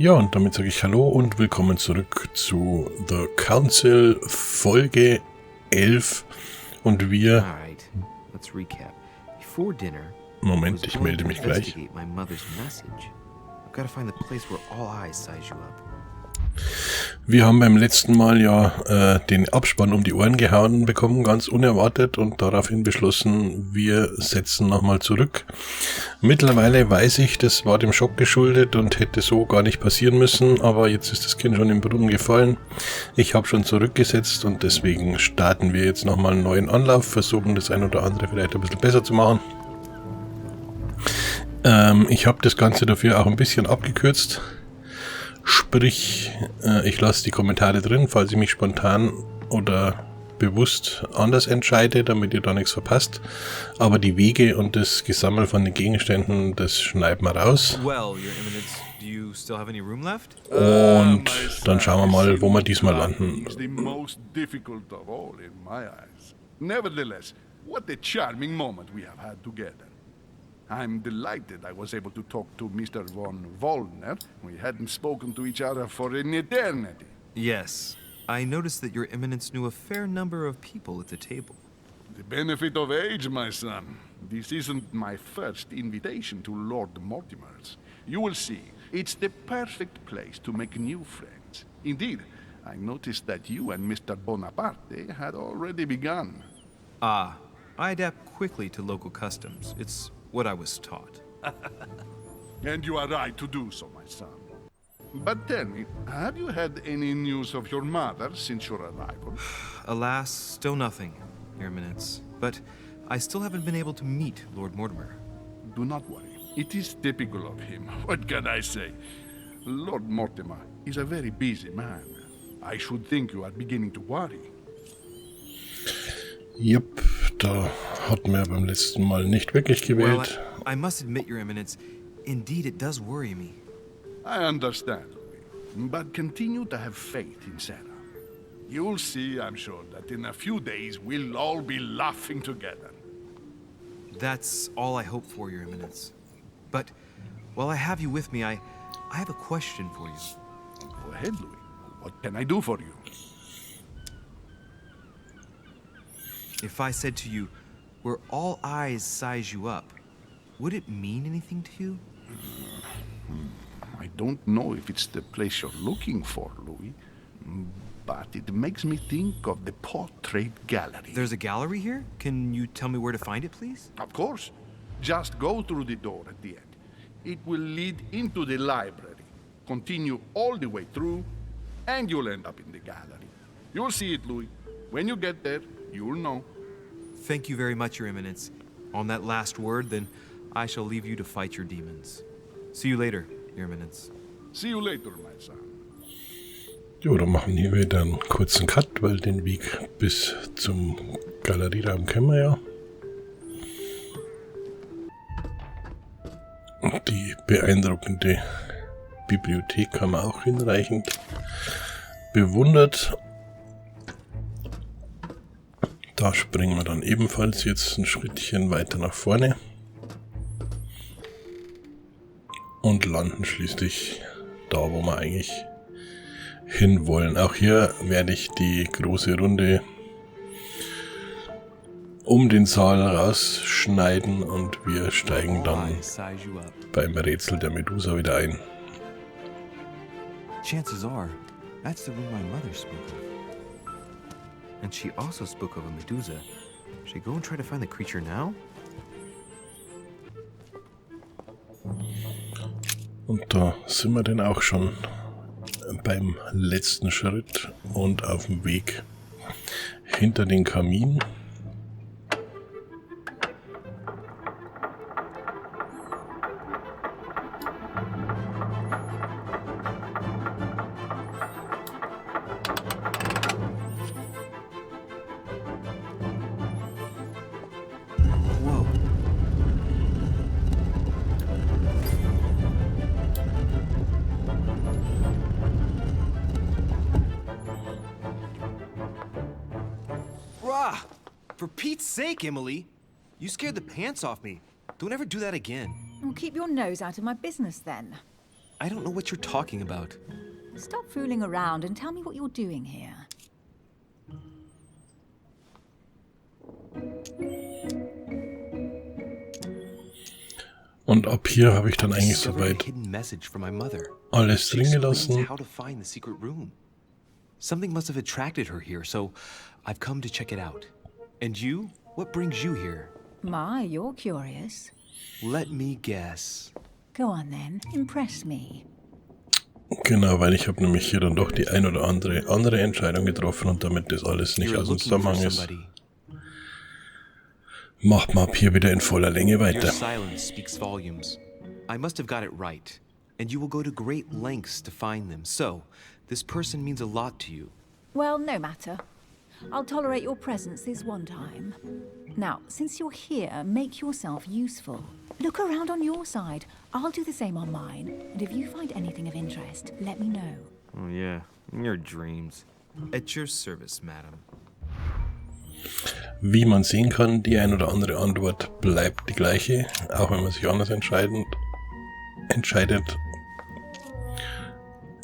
Ja, und damit sage ich Hallo und willkommen zurück zu The Council Folge 11 und wir... Moment, ich melde mich gleich. Wir haben beim letzten Mal ja den Abspann um die Ohren gehauen bekommen, ganz unerwartet, und daraufhin beschlossen, wir setzen nochmal zurück. Mittlerweile weiß ich, das war dem Schock geschuldet und hätte so gar nicht passieren müssen, aber jetzt ist das Kind schon im Brunnen gefallen. Ich habe schon zurückgesetzt und deswegen starten wir jetzt nochmal einen neuen Anlauf, versuchen das ein oder andere vielleicht ein bisschen besser zu machen. Ich habe das Ganze dafür auch ein bisschen abgekürzt. Sprich, ich lasse die Kommentare drin, falls ich mich spontan oder bewusst anders entscheide, damit ihr da nichts verpasst. Aber die Wege und das Gesammel von den Gegenständen, das schneiden wir raus. Und dann schauen wir mal, wo wir diesmal landen. Nevertheless, what a charming moment we have had together. I'm delighted I was able to talk to Mr. von Wollner. We hadn't spoken to each other for an eternity. Yes. I noticed that Your Eminence knew a fair number of people at the table. The benefit of age, my son. This isn't my first invitation to Lord Mortimer's. You will see, it's the perfect place to make new friends. Indeed, I noticed that you and Mr. Bonaparte had already begun. Ah, I adapt quickly to local customs. It's what I was taught. And you are right to do so, my son. But tell me, have you had any news of your mother since your arrival? Alas, still nothing, Your Eminence. But I still haven't been able to meet Lord Mortimer. Do not worry. It is typical of him. What can I say? Lord Mortimer is a very busy man. I should think you are beginning to worry. Yep, da hatten wir beim letzten Mal nicht wirklich gewählt. Well, I must admit, Your Eminence, indeed it does worry me. I understand, but continue to have faith in Sarah. You'll see, I'm sure, that in a few days we'll all be laughing together. That's all I hope for, Your Eminence. But while I have you with me, I have a question for you. Go ahead, Louis. What can I do for you? If I said to you, where all eyes size you up, would it mean anything to you? I don't know if it's the place you're looking for, Louis, but it makes me think of the portrait gallery. There's a gallery here? Can you tell me where to find it, please? Of course. Just go through the door at the end. It will lead into the library. Continue all the way through, and you'll end up in the gallery. You'll see it, Louis. When you get there, you'll know. Thank you very much, Your Eminence. On that last word, then, I shall leave you to fight your demons. See you later, Your Eminence. See you later, my son. Jo, dann machen wir wieder einen kurzen Cut, weil den Weg bis zum Galerieraum kennen wir ja. Und die beeindruckende Bibliothek haben wir auch hinreichend bewundert. Da springen wir dann ebenfalls jetzt ein Schrittchen weiter nach vorne und landen schließlich da, wo wir eigentlich hinwollen. Auch hier werde ich die große Runde um den Saal rausschneiden und wir steigen dann beim Rätsel der Medusa wieder ein. Chances are, that's the room my mother spoke of. And she also spoke of a Medusa. Should I go and try to find the creature now? Und da sind wir denn auch schon beim letzten Schritt und auf dem Weg hinter den Kamin. For Pete's sake, Emily! You scared the pants off me. Don't ever do that again. Well, keep your nose out of my business then. I don't know what you're talking about. Stop fooling around and tell me what you're doing here. Und ab hier habe ich dann eigentlich Discovered a soweit hidden message from my mother. alles She drin explains gelassen. how to find the secret room. Something must have attracted her here, so I've come to check it out. And you? What brings you here? My, you're curious. Let me guess. Go on then, impress me. Genau, weil ich habe nämlich hier dann doch die ein oder andere Entscheidung getroffen und damit das alles nicht You're aus dem looking for Zusammenhang ist, somebody. macht man ab hier wieder in voller Länge Your weiter. silence speaks volumes. I must have got it right. And you will go to great lengths to find them. So, this person means a lot to you. Well, no matter. I'll tolerate your presence this one time. Now, since you're here, make yourself useful. Look around on your side. I'll do the same on mine. And if you find anything of interest, let me know. Oh yeah, in your dreams. At your service, madam. Wie man sehen kann, die ein oder andere Antwort bleibt die gleiche, auch wenn man sich anders entscheidet.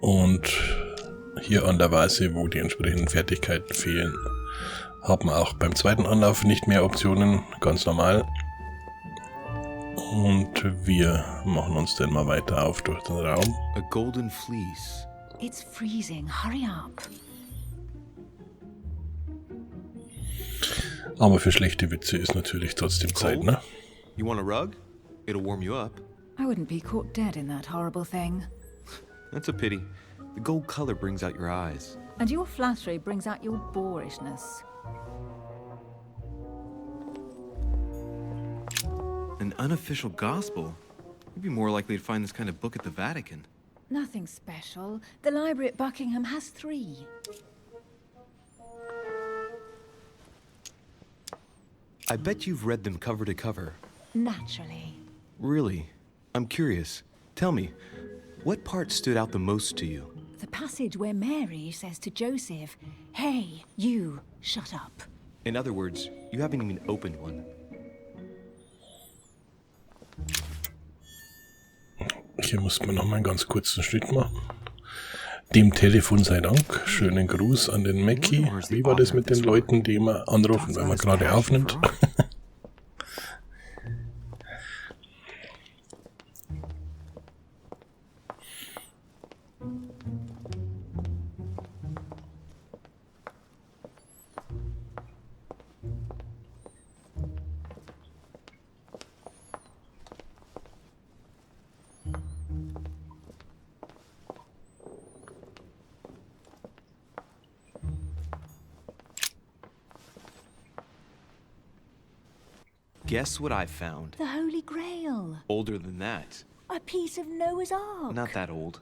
Und hier an der Weise, wo die entsprechenden Fertigkeiten fehlen, hat man auch beim zweiten Anlauf nicht mehr Optionen, ganz normal. Und wir machen uns dann mal weiter auf durch den Raum. A golden fleece. It's freezing. Hurry up. Aber für schlechte Witze ist natürlich trotzdem Zeit, ne? You want a rug? It'll warm you up. I wouldn't be caught dead in that horrible thing. That's a pity. The gold color brings out your eyes. And your flattery brings out your boorishness. An unofficial gospel? You'd be more likely to find this kind of book at the Vatican. Nothing special. The library at Buckingham has 3. I bet you've read them cover to cover. Naturally. Really? I'm curious. Tell me, what part stood out the most to you? The passage where Mary says to Joseph, "Hey, you, shut up." In other words, you haven't even opened one. Hier muss man noch mal einen ganz kurzen Schritt machen. Dem Telefon sei Dank. Schönen Gruß an den Mackie. Wie war das mit den Leuten, die immer anrufen, wenn man gerade aufnimmt? Guess what I found? The Holy Grail. Older than that. A piece of Noah's Ark. Not that old.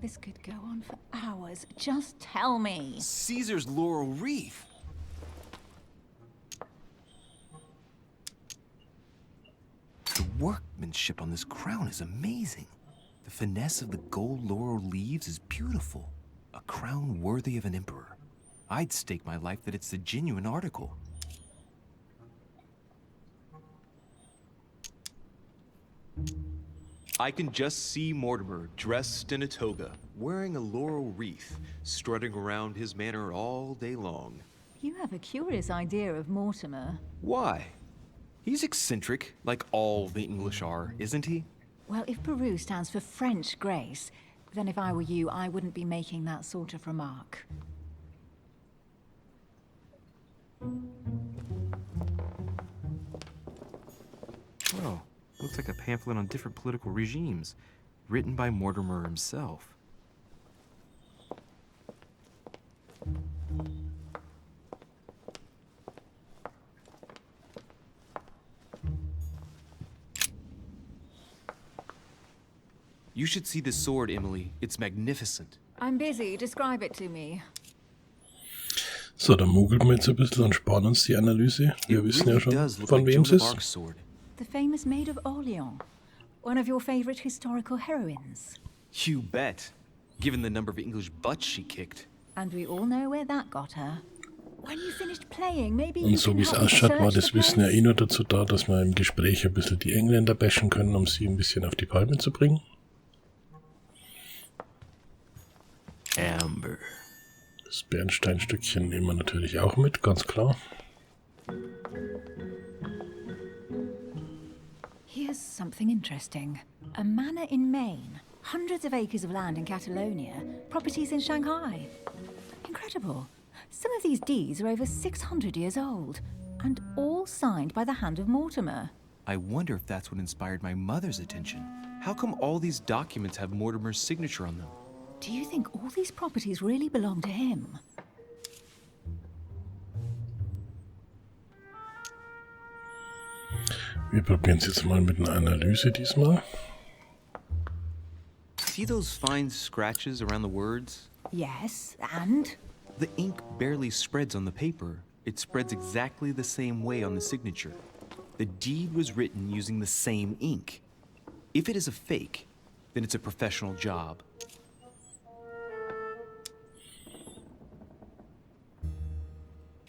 This could go on for hours. Just tell me. Caesar's laurel wreath. The workmanship on this crown is amazing. The finesse of the gold laurel leaves is beautiful. A crown worthy of an emperor. I'd stake my life that it's the genuine article. I can just see Mortimer dressed in a toga, wearing a laurel wreath, strutting around his manor all day long. You have a curious idea of Mortimer. Why? He's eccentric, like all the English are, isn't he? Well, if Peru stands for French grace, then if I were you, I wouldn't be making that sort of remark. Well, looks like a pamphlet on different political regimes, written by Mortimer himself. You should see this sword, Emily. It's magnificent. I'm busy. Describe it to me. So, dann mogeln wir jetzt ein bisschen und sparen uns die Analyse. Wir wissen ja schon, von wem es ist. The famous Maid of Orleans. One of your favorite historical heroines. You bet. Given the number of English butts she kicked. And we all know where that got her. When you finished playing, maybe Und you so can wie es help me ausschaut, war search das the Wissen ja place. eh nur dazu da, dass wir im Gespräch ein bisschen die Engländer bashen können, um sie ein bisschen auf die Palme zu bringen. Amber. Das Bernsteinstückchen nehmen wir natürlich auch mit, ganz klar. Here's something interesting. A manor in Maine, hundreds of acres of land in Catalonia, properties in Shanghai. Incredible. Some of these deeds are over 600 years old, and all signed by the hand of Mortimer. I wonder if that's what inspired my mother's attention. How come all these documents have Mortimer's signature on them? Do you think all these properties really belong to him? Wir probieren es jetzt mal mit einer Analyse diesmal. See those fine scratches around the words? Yes, and? The ink barely spreads on the paper. It spreads exactly the same way on the signature. The deed was written using the same ink. If it is a fake, then it's a professional job.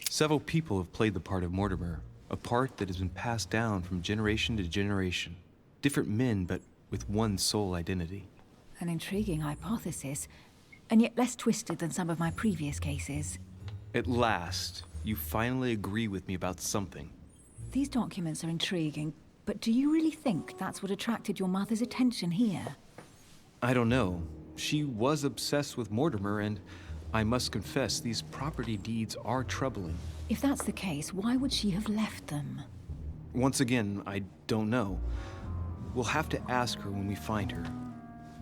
Several people have played the part of Mortimer, a part that has been passed down from generation to generation. Different men, but with one sole identity. An intriguing hypothesis, and yet less twisted than some of my previous cases. At last, you finally agree with me about something. These documents are intriguing, but do you really think that's what attracted your mother's attention here? I don't know. She was obsessed with Mortimer, and I must confess, these property deeds are troubling. If that's the case, why would she have left them? Once again, I don't know. We'll have to ask her when we find her.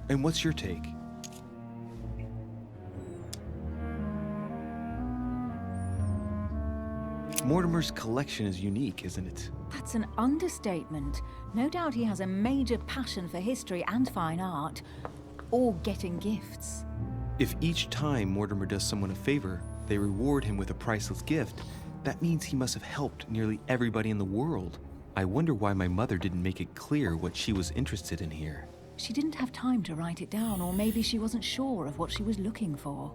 And what's your take? Mortimer's collection is unique, isn't it? That's an understatement. No doubt he has a major passion for history and fine art, or getting gifts. If each time Mortimer does someone a favor, they reward him with a priceless gift, that means he must have helped nearly everybody in the world. I wonder why my mother didn't make it clear what she was interested in here. She didn't have time to write it down, or maybe she wasn't sure of what she was looking for.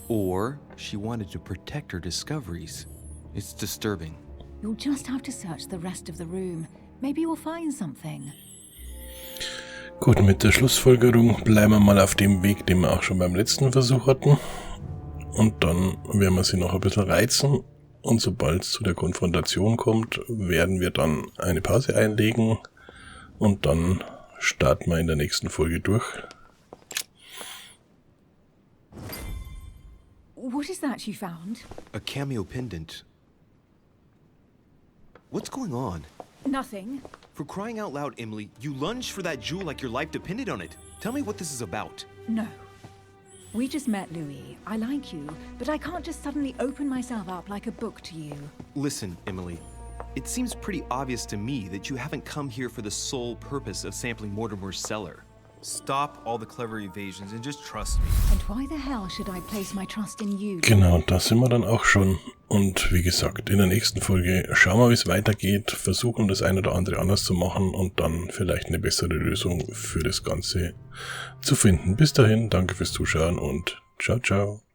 Or she wanted to protect her discoveries. It's disturbing. You'll just have to search the rest of the room. Maybe you'll find something. Gut, mit der Schlussfolgerung bleiben wir mal auf dem Weg, den wir auch schon beim letzten Versuch hatten. Und dann werden wir sie noch ein bisschen reizen. Und sobald es zu der Konfrontation kommt, werden wir dann eine Pause einlegen. Und dann starten wir in der nächsten Folge durch. What is that you found? A cameo pendant. What's going on? Nothing. For crying out loud, Emily, you lunged for that jewel like your life depended on it. Tell me what this is about. No. We just met, Louis. I like you, but I can't just suddenly open myself up like a book to you. Listen, Emily. It seems pretty obvious to me that you haven't come here for the sole purpose of sampling Mortimer's cellar. Stop all the clever evasions and just trust me. And why the hell should I place my trust in you? Genau, da sind wir dann auch schon. Und wie gesagt, in der nächsten Folge schauen wir, wie es weitergeht, versuchen das eine oder andere anders zu machen und dann vielleicht eine bessere Lösung für das Ganze zu finden. Bis dahin, danke fürs Zuschauen und ciao, ciao.